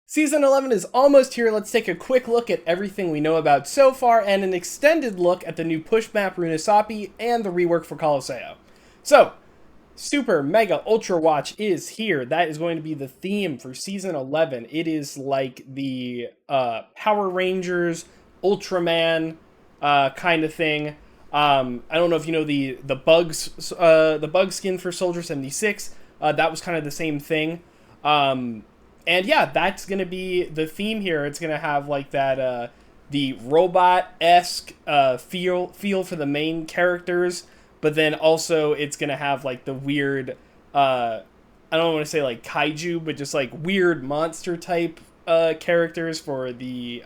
Season 11 is almost here. Let's take a quick look at everything we know about so far and an extended look at the new push map Runasapi and the rework for Colosseo. So, Super Mega Ultra Watch is here. That is going to be the theme for Season 11. It is like the Power Rangers, Ultraman kind of thing. I don't know if you know the bug skin for Soldier 76. That was kind of the same thing. And yeah, that's gonna be the theme here. It's gonna have like that the robot-esque feel for the main characters, but then also it's gonna have like the weird I don't want to say like kaiju, but just like weird monster type characters for the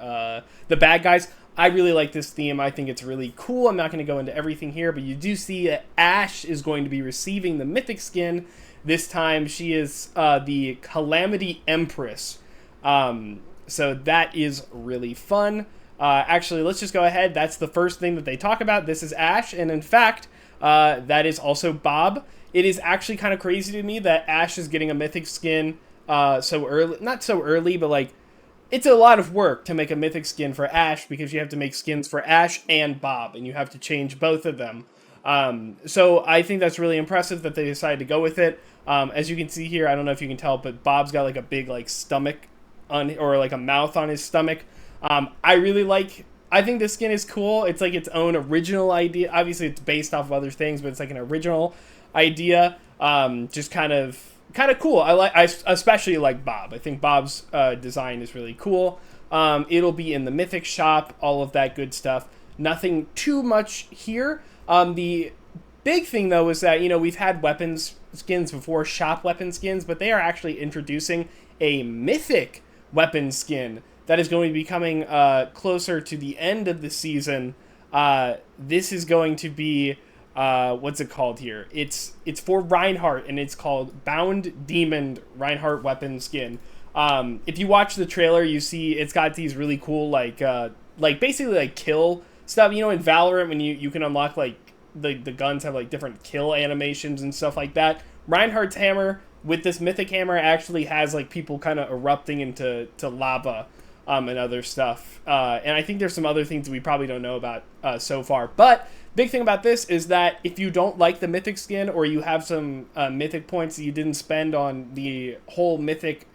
bad guys. I really like this theme. I think it's really cool. I'm not going to go into everything here, but you do see that Ash is going to be receiving the mythic skin. This time she is the Calamity Empress. So that is really fun. Actually, let's just go ahead. That's the first thing that they talk about. This is Ash, and in fact, that is also Bob. It is actually kind of crazy to me that Ash is getting a mythic skin so early. Not so early, but like, it's a lot of work to make a mythic skin for Ash because you have to make skins for Ash and Bob, and you have to change both of them. So I think that's really impressive that they decided to go with it. As you can see here, I don't know if you can tell, but Bob's got like a big like stomach on, or like a mouth on his stomach. I think this skin is cool. It's like its own original idea. Obviously, it's based off of other things, but it's like an original idea. Just kind of cool. I especially like Bob. I think Bob's design is really cool. It'll be in the Mythic shop, all of that good stuff. Nothing too much here. The big thing though is that, you know, we've had weapons skins before, shop weapon skins, but they are actually introducing a Mythic weapon skin that is going to be coming closer to the end of the season. This is going to be what's it called here? It's for Reinhardt, and it's called Bound Demon Reinhardt weapon skin. If you watch the trailer, you see it's got these really cool like basically like kill stuff. You know, in Valorant when you can unlock like the guns have like different kill animations and stuff like that. Reinhardt's hammer with this mythic hammer actually has like people kind of erupting into lava and other stuff. And I think there's some other things that we probably don't know about so far. But big thing about this is that if you don't like the mythic skin, or you have some mythic points that you didn't spend on the whole mythic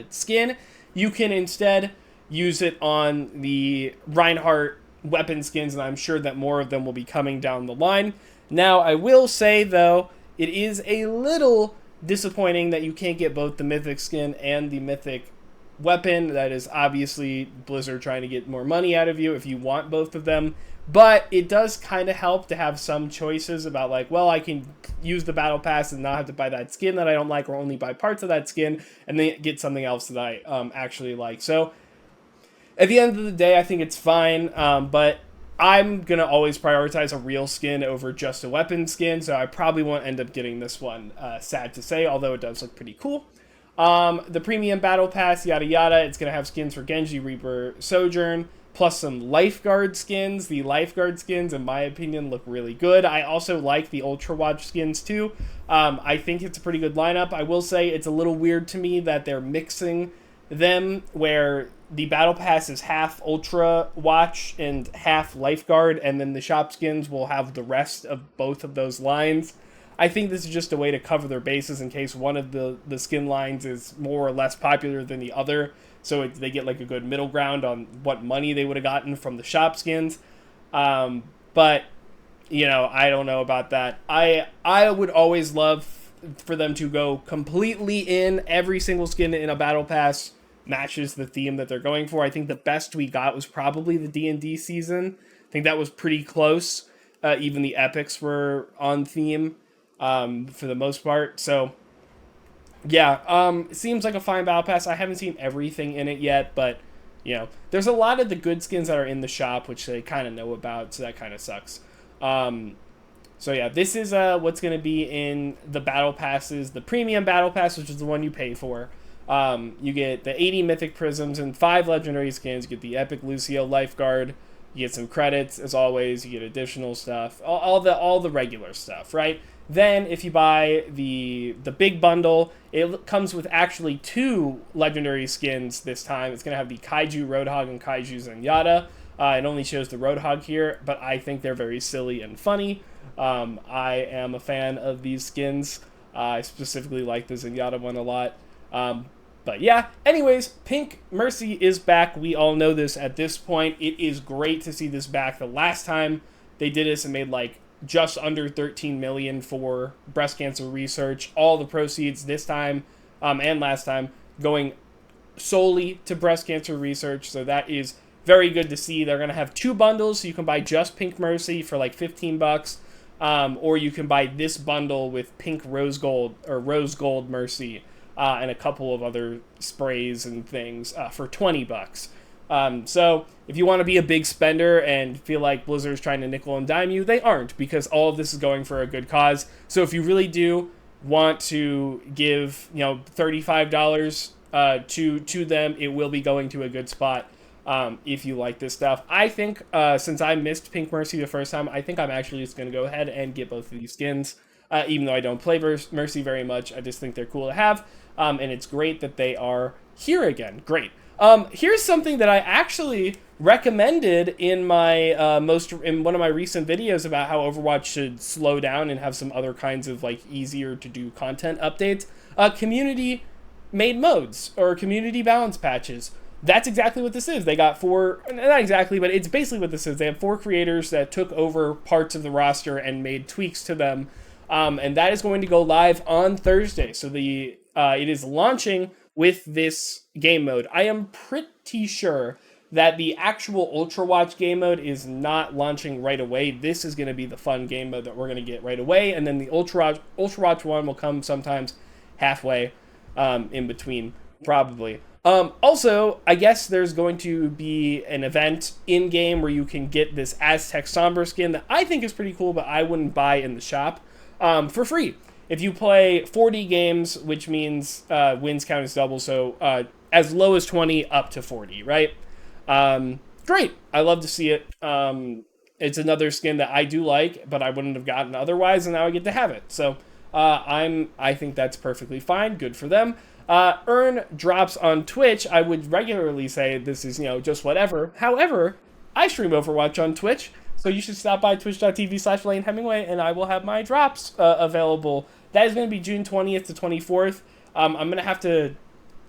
skin, you can instead use it on the Reinhardt weapon skins, and I'm sure that more of them will be coming down the line. Now, I will say, though, it is a little disappointing that you can't get both the mythic skin and the mythic weapon. That is obviously Blizzard trying to get more money out of you if you want both of them. But it does kind of help to have some choices about like, well, I can use the battle pass and not have to buy that skin that I don't like, or only buy parts of that skin and then get something else that I actually like. So at the end of the day, I think it's fine, but I'm going to always prioritize a real skin over just a weapon skin, so I probably won't end up getting this one, sad to say, although it does look pretty cool. The premium battle pass, yada yada, it's going to have skins for Genji, Reaper, Sojourn, plus some lifeguard skins. The lifeguard skins, in my opinion, look really good. I also like the Ultra Watch skins too. I think it's a pretty good lineup. I will say it's a little weird to me that they're mixing them, where the battle pass is half Ultra Watch and half lifeguard, and then the shop skins will have the rest of both of those lines. I think this is just a way to cover their bases in case one of the skin lines is more or less popular than the other, so they get like a good middle ground on what money they would have gotten from the shop skins. But you know, I don't know about that. I would always love for them to go completely in. Every single skin in a battle pass matches the theme that they're going for. I think the best we got was probably the D&D season. I think that was pretty close. Even the epics were on theme for the most part. So yeah, it seems like a fine battle pass. I haven't seen everything in it yet, but you know, there's a lot of the good skins that are in the shop, which they kind of know about, so that kind of sucks. So yeah, this is what's going to be in the battle passes. The premium battle pass, which is the one you pay for. You get the 80 mythic prisms and 5 legendary skins. You get the epic Lucio lifeguard. You get some credits as always. You get additional stuff, all the regular stuff, right? Then if you buy the big bundle, it comes with actually 2 legendary skins this time. It's going to have the Kaiju Roadhog and Kaiju Zenyatta. It only shows the Roadhog here, but I think they're very silly and funny. I am a fan of these skins. I specifically like the Zenyatta one a lot. But yeah, anyways, Pink Mercy is back. We all know this at this point. It is great to see this back. The last time they did this and made like just under 13 million for breast cancer research. All the proceeds this time and last time going solely to breast cancer research. So that is very good to see. They're going to have 2 bundles, so you can buy just Pink Mercy for like $15. Or you can buy this bundle with Pink Rose Gold or Rose Gold Mercy and a couple of other sprays and things for $20. So if you want to be a big spender and feel like Blizzard's trying to nickel and dime you, they aren't, because all of this is going for a good cause. So if you really do want to give, $35 to them, it will be going to a good spot. If you like this stuff. I think, since I missed Pink Mercy the first time, I think I'm actually just going to go ahead and get both of these skins. Even though I don't play Mercy very much, I just think they're cool to have. And it's great that they are here again. Great. Here's something that I actually recommended in my in one of my recent videos about how Overwatch should slow down and have some other kinds of like easier to do content updates. Community made modes or community balance patches. That's exactly what this is. They got 4, not exactly, but it's basically what this is. They have 4 creators that took over parts of the roster and made tweaks to them. And that is going to go live on Thursday. So it is launching with this game mode. I am pretty sure that the actual Ultrawatch game mode is not launching right away. This is going to be the fun game mode that we're going to get right away. And then the Ultrawatch one will come sometimes halfway in between, probably. Also, I guess there's going to be an event in-game where you can get this Aztec Sombra skin that I think is pretty cool, but I wouldn't buy in the shop, for free. If you play 40 games, which means wins count as double, so as low as 20 up to 40, right? Great. I love to see it. It's another skin that I do like, but I wouldn't have gotten otherwise, and now I get to have it. So I think that's perfectly fine. Good for them. Earn drops on Twitch. I would regularly say this is, just whatever. However, I stream Overwatch on Twitch, so you should stop by twitch.tv/LaneHemingway, and I will have my drops available. That is going to be June 20th to 24th. I'm going to have to,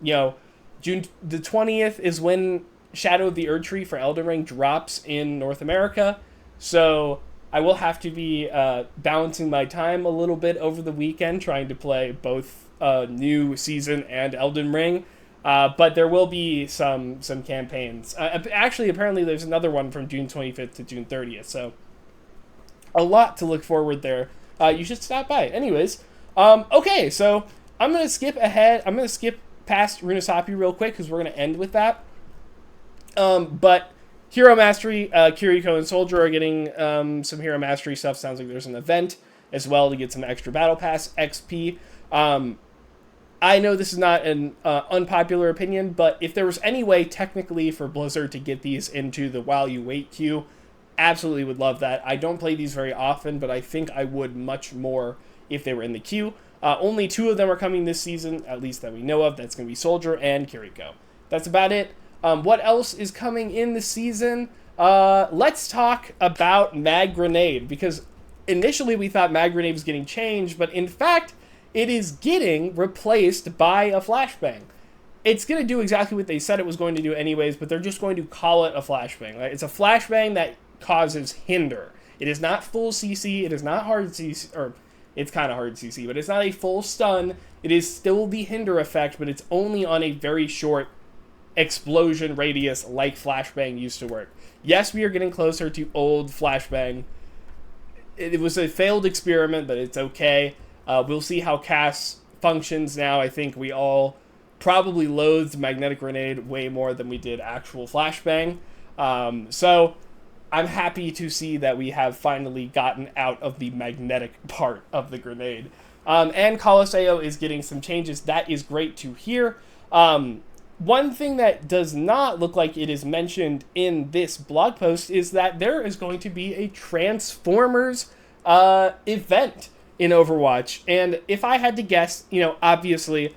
June the 20th is when Shadow of the Erdtree for Elden Ring drops in North America, so I will have to be balancing my time a little bit over the weekend, trying to play both new season and Elden Ring, but there will be some campaigns. Actually, apparently there's another one from June 25th to June 30th, so a lot to look forward there. You should stop by. Anyways, okay, so I'm going to skip ahead. I'm going to skip past Runesapi real quick because we're going to end with that. But Hero Mastery, Kiriko and Soldier are getting some Hero Mastery stuff. Sounds like there's an event as well to get some extra Battle Pass XP. I know this is not an unpopular opinion, but if there was any way technically for Blizzard to get these into the while you wait queue, absolutely would love that. I don't play these very often, but I think I would much more if they were in the queue. Only 2 of them are coming this season, at least that we know of. That's going to be Soldier and Kiriko. That's about it. What else is coming in the season? Let's talk about Mag Grenade, because initially we thought Mag Grenade was getting changed, but in fact, it is getting replaced by a flashbang. It's going to do exactly what they said it was going to do anyways, but they're just going to call it a flashbang. Right? It's a flashbang that causes hinder. It is not full CC, it is not hard CC, or it's kind of hard CC, but it's not a full stun. It is still the hinder effect, but it's only on a very short explosion radius like flashbang used to work. Yes, we are getting closer to old flashbang. It was a failed experiment, but it's okay. We'll see how Cass functions now. I think we all probably loathed Magnetic Grenade way more than we did actual Flashbang. So I'm happy to see that we have finally gotten out of the magnetic part of the grenade. And Colosseo is getting some changes. That is great to hear. One thing that does not look like it is mentioned in this blog post is that there is going to be a Transformers event. in Overwatch. And if I had to guess, obviously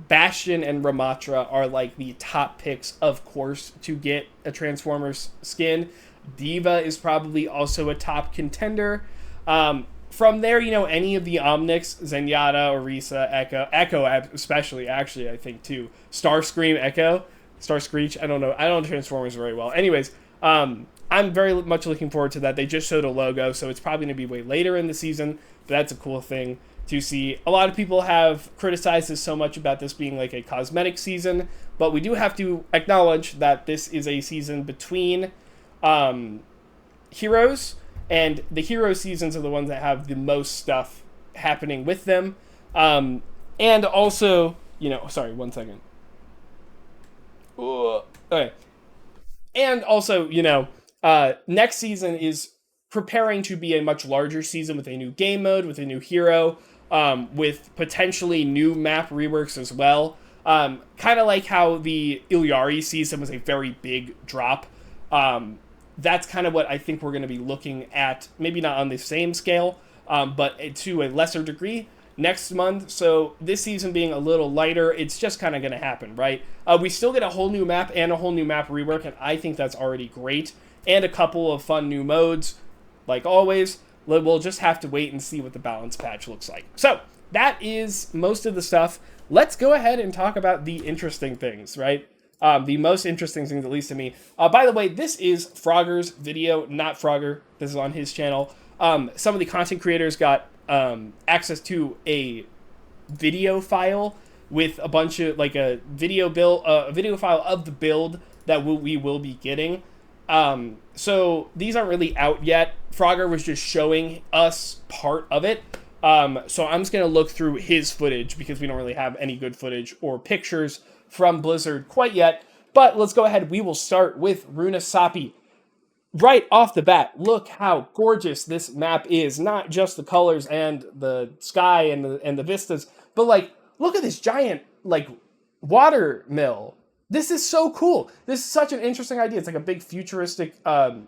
Bastion and Ramatra are like the top picks, of course, to get a Transformers skin. Diva is probably also a top contender. From there, any of the Omnics, Zenyatta, Orisa, Echo especially, actually, I think, too. Starscream, Echo, Starscreech, I don't know. I don't know Transformers very well. Anyways, I'm very much looking forward to that. They just showed a logo, so it's probably going to be way later in the season, but that's a cool thing to see. A lot of people have criticized us so much about this being like a cosmetic season, but we do have to acknowledge that this is a season between heroes, and the hero seasons are the ones that have the most stuff happening with them. And also, sorry, 1 second. Ooh, okay. And also, next season is preparing to be a much larger season with a new game mode, with a new hero, with potentially new map reworks as well. Kind of like how the Ilyari season was a very big drop. That's kind of what I think we're going to be looking at, maybe not on the same scale, but to a lesser degree next month. So this season being a little lighter, it's just kind of going to happen, right? We still get a whole new map and a whole new map rework, and I think that's already great. And a couple of fun new modes, like always. We'll just have to wait and see what the balance patch looks like. So that is most of the stuff. Let's go ahead and talk about the interesting things, right? The most interesting things, at least to me. By the way, this is Frogger's video, not Frogger. This is on his channel. Some of the content creators got access to a video file with a bunch of, like, a video file of the build that we will be getting. So these aren't really out yet. Frogger was just showing us part of it. So I'm just going to look through his footage because we don't really have any good footage or pictures from Blizzard quite yet. But let's go ahead. We will start with Runesapi. Right off the bat, look how gorgeous this map is. Not just the colors and the sky and the vistas, but like, look at this giant, like, water mill. This is so cool. This is such an interesting idea. It's like a big futuristic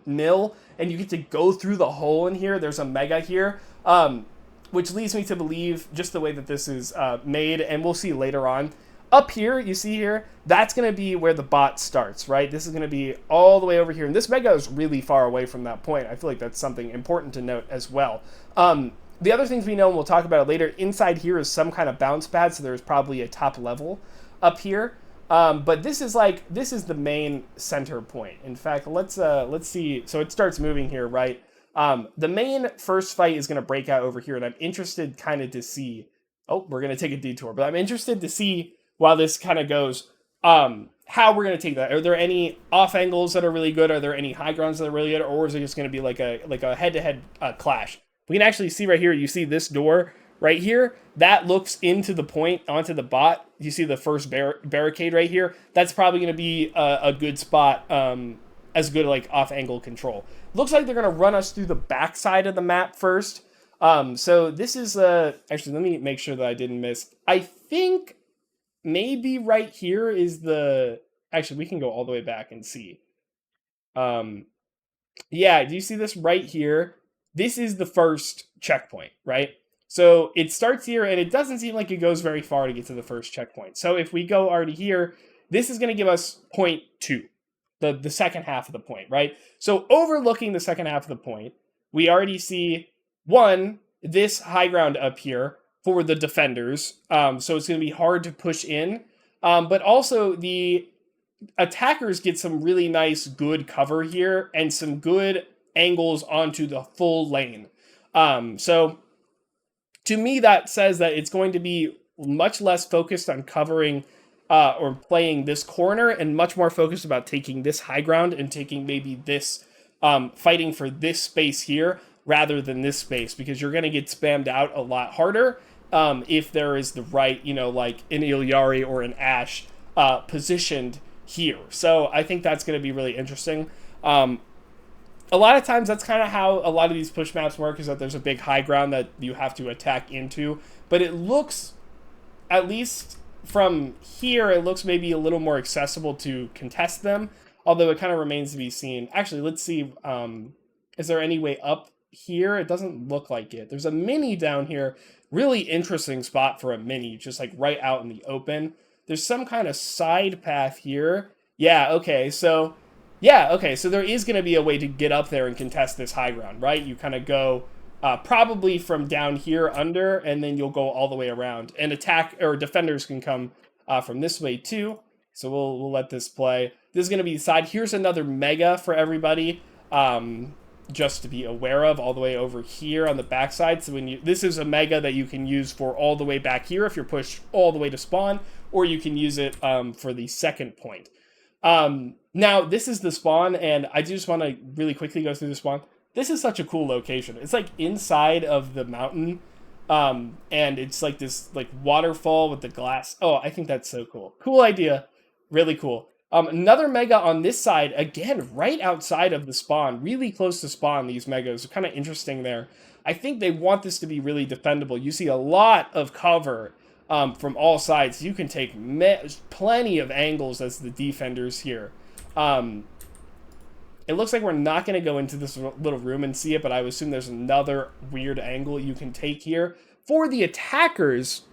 mill, and you get to go through the hole in here. There's a mega here, which leads me to believe just the way that this is made, and we'll see later on. Up here, you see here, that's going to be where the bot starts, right? This is going to be all the way over here, and this mega is really far away from that point. I feel like that's something important to note as well. The other things we know, and we'll talk about it later, inside here is some kind of bounce pad, so there's probably a top level up here. But this is the main center point. In fact, let's see. So it starts moving here, right? The main first fight is going to break out over here, and I'm interested kind of to see. Oh, we're going to take a detour, but I'm interested to see while this kind of goes, how we're going to take that. Are there any off angles that are really good? Are there any high grounds that are really good, or is it just going to be like a head-to-head clash? We can actually see right here. You see this door right here, that looks into the point, onto the bot. You see the first barricade right here. That's probably going to be a good spot, as good like off-angle control. Looks like they're going to run us through the back side of the map first. So this is, actually, let me make sure that I didn't miss. I think maybe right here is actually, we can go all the way back and see. Yeah, do you see this right here? This is the first checkpoint, right? So it starts here, and it doesn't seem like it goes very far to get to the first checkpoint. So if we go already here, this is going to give us point 2, the second half of the point, right? So overlooking the second half of the point, we already see, one, this high ground up here for the defenders. So it's going to be hard to push in. But also the attackers get some really nice, good cover here and some good angles onto the full lane. So to me, that says that it's going to be much less focused on covering or playing this corner and much more focused about taking this high ground and taking maybe this, fighting for this space here rather than this space, because you're going to get spammed out a lot harder if there is the right, like an Ilyari or an Ashe positioned here. So I think that's going to be really interesting. A lot of times that's kind of how a lot of these push maps work, is that there's a big high ground that you have to attack into. But it looks, at least from here, it looks maybe a little more accessible to contest them, although it kind of remains to be seen. Actually, let's see, is there any way up here? It doesn't look like it. There's a mini down here. Really interesting spot for a mini, just like right out in the open. There's some kind of side path here. Yeah, okay, so there is going to be a way to get up there and contest this high ground, right? You kind of go probably from down here under, and then you'll go all the way around. And attack or defenders can come from this way too. So we'll let this play. This is going to be the side. Here's another mega for everybody, just to be aware of, all the way over here on the backside. So this is a mega that you can use for all the way back here if you're pushed all the way to spawn, or you can use it for the second point. Now, this is the spawn, and I just want to really quickly go through the spawn. This is such a cool location. It's like inside of the mountain, and it's like this like waterfall with the glass. Oh, I think that's so cool. Cool idea. Really cool. Another mega on this side, again, right outside of the spawn, really close to spawn, these megas are kind of interesting there. I think they want this to be really defendable. You see a lot of cover from all sides. You can take plenty of angles as the defenders here. It looks like we're not going to go into this little room and see it, but I would assume there's another weird angle you can take here. For the attackers,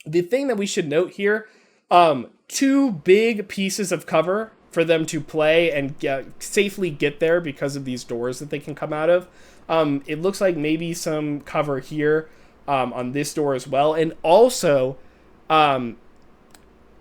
the thing that we should note here, two big pieces of cover for them to play and safely get there because of these doors that they can come out of. It looks like maybe some cover here on this door as well. And also,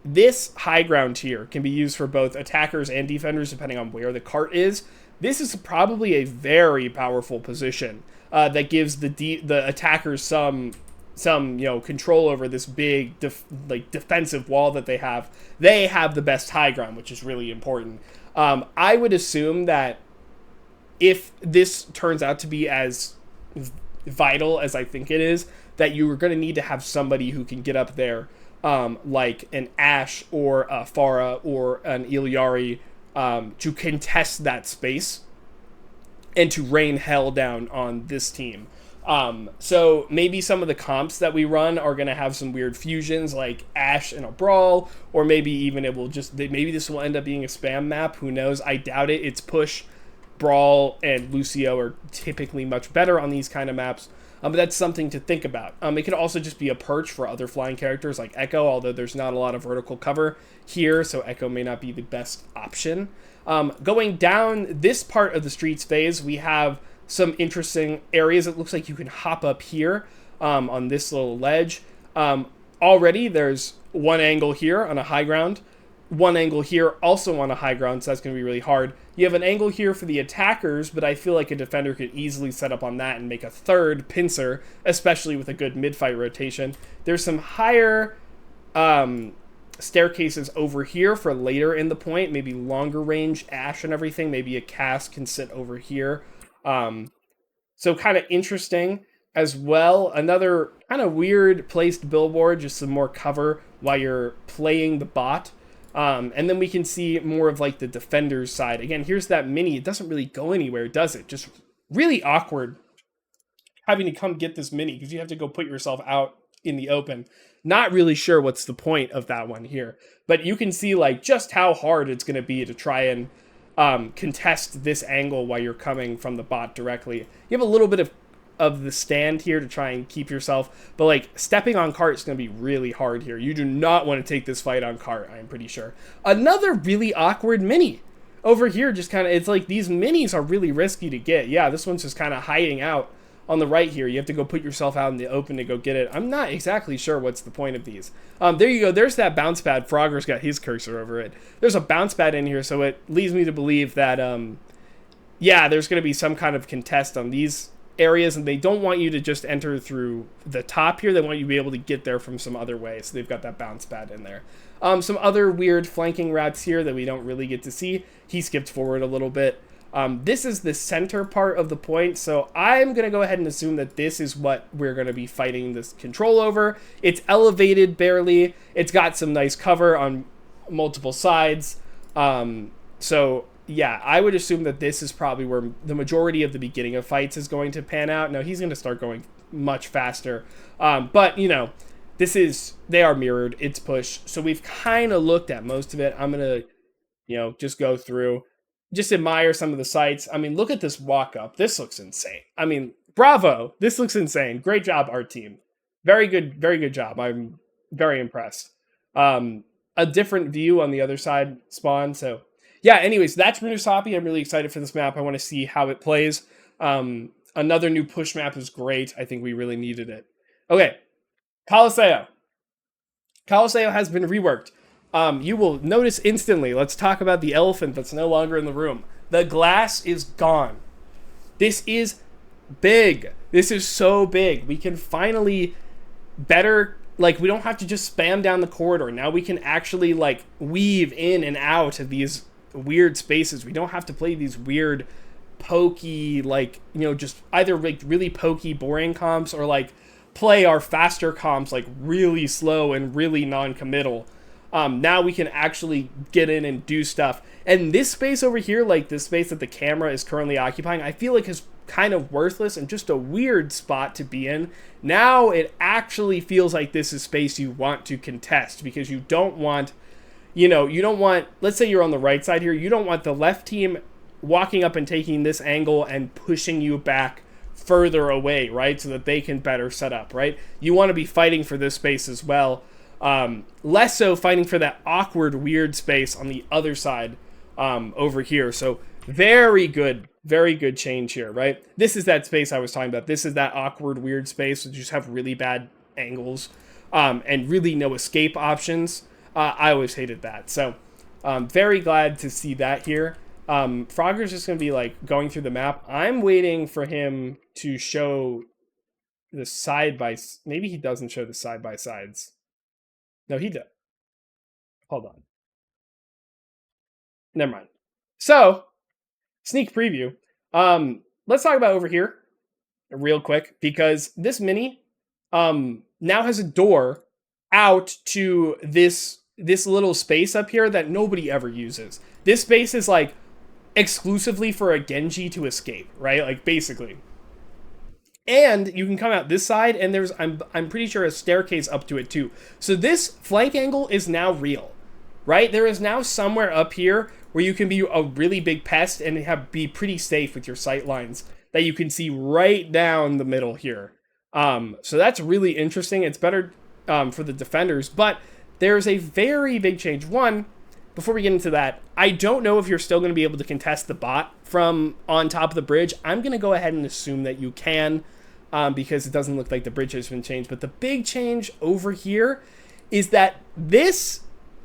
this high ground here can be used for both attackers and defenders depending on where the cart is. This is probably a very powerful position that gives the attackers some control over this big defensive wall that they have. They have the best high ground, which is really important. I would assume that if this turns out to be as vital as I think it is, that you are going to need to have somebody who can get up there, like an Ashe or a Pharah or an Illari, to contest that space and to rain hell down on this team. So maybe some of the comps that we run are going to have some weird fusions like Ashe in a brawl, or maybe even maybe this will end up being a spam map. Who knows? I doubt it. It's push, brawl, and Lucio are typically much better on these kind of maps. But that's something to think about. It could also just be a perch for other flying characters like Echo, although there's not a lot of vertical cover here, so Echo may not be the best option. Going down this part of the streets phase, we have some interesting areas. It looks like you can hop up here on this little ledge. Already there's one angle here on a high ground, one angle here also on a high ground, so that's going to be really hard. You have an angle here for the attackers, but I feel like a defender could easily set up on that and make a third pincer, especially with a good mid-fight rotation. There's some higher staircases over here for later in the point, maybe longer range Ashe and everything. Maybe a cast can sit over here. So kind of interesting as well. Another kind of weird placed billboard, just some more cover while you're playing the bot. And then we can see more of like the defender's side. Again, here's that mini. It doesn't really go anywhere, does it? Just really awkward having to come get this mini because you have to go put yourself out in the open. Not really sure what's the point of that one here. But you can see like just how hard it's going to be to try and contest this angle while you're coming from the bot directly. You have a little bit of the stand here to try and keep yourself, but like stepping on cart is going to be really hard here. You do not want to take this fight on cart, I'm pretty sure. Another really awkward mini over here, just kind of, it's like these minis are really risky to get. Yeah, this one's just kind of hiding out on the right here. You have to go put yourself out in the open to go get it. I'm not exactly sure what's the point of these. There you go. There's that bounce pad. Frogger's got his cursor over it. There's a bounce pad in here, so it leads me to believe that, yeah, there's going to be some kind of contest on these areas, and they don't want you to just enter through the top here. They want you to be able to get there from some other way, so they've got that bounce pad in there. Some other weird flanking routes here that we don't really get to see. He skipped forward a little bit. This is the center part of the point, so I'm going to go ahead and assume that this is what we're going to be fighting this control over. It's elevated barely. It's got some nice cover on multiple sides. So yeah, I would assume that this is probably where the majority of the beginning of fights is going to pan out. Now, he's going to start going much faster. But, you know, they are mirrored. It's push. So we've kind of looked at most of it. I'm going to, you know, just go through. just admire some of the sights. I mean, look at this walk up. This looks insane. I mean, bravo. This looks insane. Great job, art team. Very good job. I'm very impressed. A different view on the other side spawn. So yeah, anyways, that's Runesapi. I'm really excited for this map. I want to see how it plays. Another new push map is great. I think we really needed it. Okay, Colosseo. Colosseo has been reworked. You will notice instantly. Let's talk about the elephant that's no longer in the room. The glass is gone. This is big. This is so big. We can finally better, like, we don't have to just spam down the corridor. Now we can actually, like, weave in and out of these weird spaces. We don't have to play these weird, pokey, like, you know, just either, like, really pokey, boring comps or, like, play our faster comps, like, really slow and really non-committal. Now we can actually get in and do stuff. And this space over here, like this space that the camera is currently occupying, I feel like is kind of worthless and just a weird spot to be in. Now it actually feels like this is space you want to contest, because you don't want, you know, you don't want, let's say you're on the right side here, you don't want the left team walking up and taking this angle and pushing you back further away, right? So that they can better set up, right? You want to be fighting for this space as well. Less so fighting for that awkward, weird space on the other side over here. So very good change here, right? This is that space I was talking about. This is that awkward, weird space that just have really bad angles and really no escape options. I always hated that. So very glad to see that here. Frogger's just going to be like going through the map. I'm waiting for him to show the maybe he doesn't show the side-by-sides. No, he does. Hold on. Never mind. So, sneak preview. Let's talk about over here real quick, because this mini now has a door out to this little space up here that nobody ever uses. This space is like exclusively for a Genji to escape, right? Like basically. And you can come out this side, and there's, I'm pretty sure, a staircase up to it too. So this flank angle is now real, right? There is now somewhere up here where you can be a really big pest and be pretty safe with your sight lines that you can see right down the middle here. So that's really interesting. It's better for the defenders, but there's a very big change. One, before we get into that, I don't know if you're still going to be able to contest the bot from on top of the bridge. I'm going to go ahead and assume that you can. Because it doesn't look like the bridge has been changed. But the big change over here is that this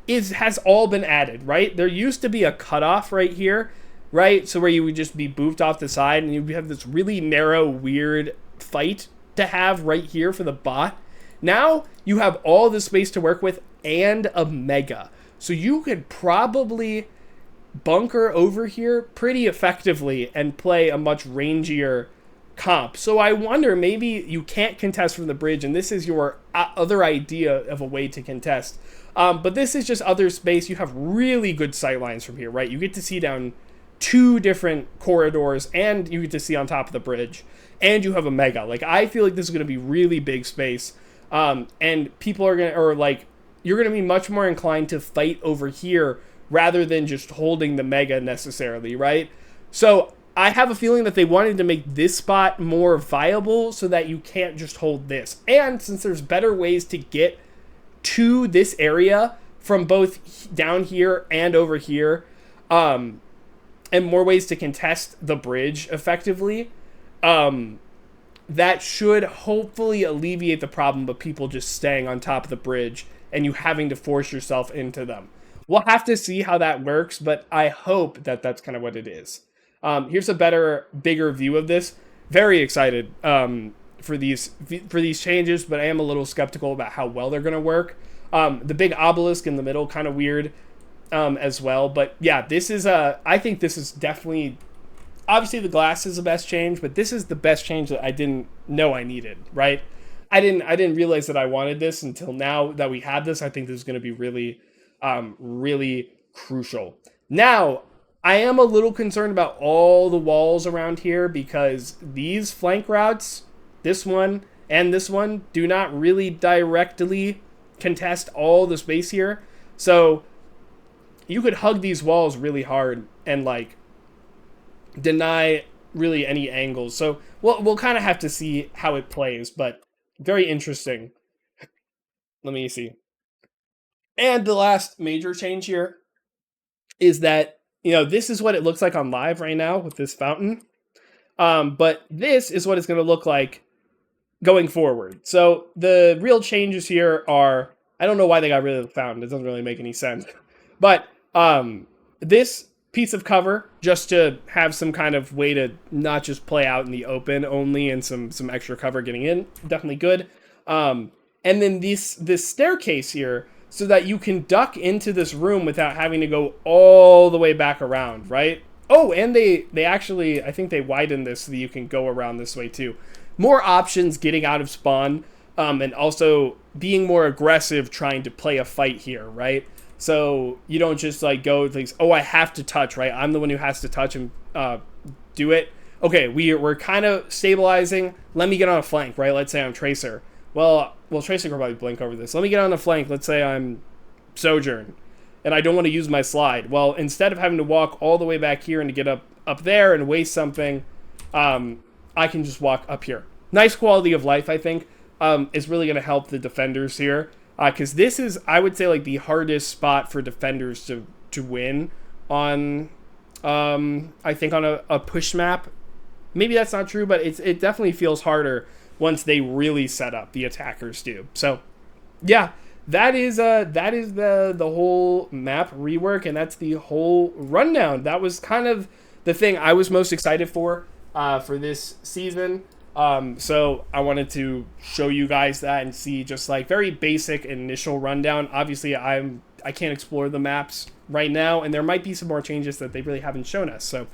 has all been added, right? There used to be a cutoff right here, right? So where you would just be boofed off the side and you have this really narrow, weird fight to have right here for the bot. Now you have all this space to work with and a mega. So you could probably bunker over here pretty effectively and play a much rangier comp. So I wonder, maybe you can't contest from the bridge and this is your other idea of a way to contest. But this is just other space. You have really good sight lines from here, right? You get to see down 2 different corridors and you get to see on top of the bridge, and you have a mega. Like, I feel like this is going to be really big space. And people are going to, or like, you're going to be much more inclined to fight over here rather than just holding the mega necessarily, right? So I have a feeling that they wanted to make this spot more viable so that you can't just hold this. And since there's better ways to get to this area from both down here and over here, and more ways to contest the bridge effectively, that should hopefully alleviate the problem of people just staying on top of the bridge and you having to force yourself into them. We'll have to see how that works, but I hope that that's kind of what it is. Here's a better, bigger view of this. Very excited for these changes, but I am a little skeptical about how well they're going to work. The big obelisk in the middle, kind of weird as well. But yeah, this is I think this is definitely, obviously the glass is the best change, but this is the best change that I didn't know I needed, right? I didn't realize that I wanted this until now that we have this. I think this is going to be really, really crucial. Now, I am a little concerned about all the walls around here because these flank routes, this one and this one, do not really directly contest all the space here. So you could hug these walls really hard and like deny really any angles. So we'll kind of have to see how it plays, but very interesting. Let me see. And the last major change here is that, this is what it looks like on live right now with this fountain. But this is what it's going to look like going forward. So the real changes here are, I don't know why they got rid of the fountain. It doesn't really make any sense. But this piece of cover, just to have some kind of way to not just play out in the open only, and some extra cover getting in, definitely good. And then this staircase here, so that you can duck into this room without having to go all the way back around, right? Oh, and they actually, I think they widened this so that you can go around this way too. More options getting out of spawn, and also being more aggressive trying to play a fight here, right? So you don't just like go things, oh, I have to touch, right? I'm the one who has to touch and do it. Okay, we're kind of stabilizing. Let me get on a flank, right? Let's say I'm Tracer. Well, Tracer will probably blink over this. Let me get on a flank. Let's say I'm Sojourn, and I don't want to use my slide. Well, instead of having to walk all the way back here and to get up there and waste something, I can just walk up here. Nice quality of life, I think, is really going to help the defenders here. Because this is, I would say, like the hardest spot for defenders to win on, I think, on a push map. Maybe that's not true, but it definitely feels harder once they really set up, the attackers do. So, yeah, that is the whole map rework, and that's the whole rundown. That was kind of the thing I was most excited for this season. So I wanted to show you guys that and see just like very basic initial rundown. Obviously, I can't explore the maps right now, and there might be some more changes that they really haven't shown us. So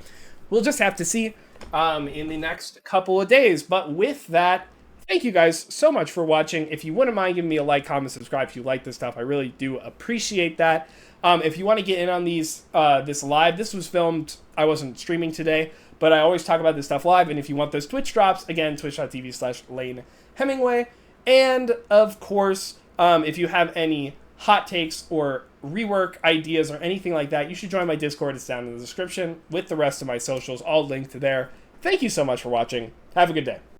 we'll just have to see in the next couple of days. But with that, thank you guys so much for watching. If you wouldn't mind giving me a like, comment, subscribe if you like this stuff, I really do appreciate that. If you want to get in on these this live, this was filmed, I wasn't streaming today, but I always talk about this stuff live. And if you want those Twitch drops, again, twitch.tv/Lane Hemingway. And of course, if you have any hot takes or rework ideas or anything like that, you should join my Discord. It's down in the description with the rest of my socials, all linked to there. Thank you so much for watching. Have a good day.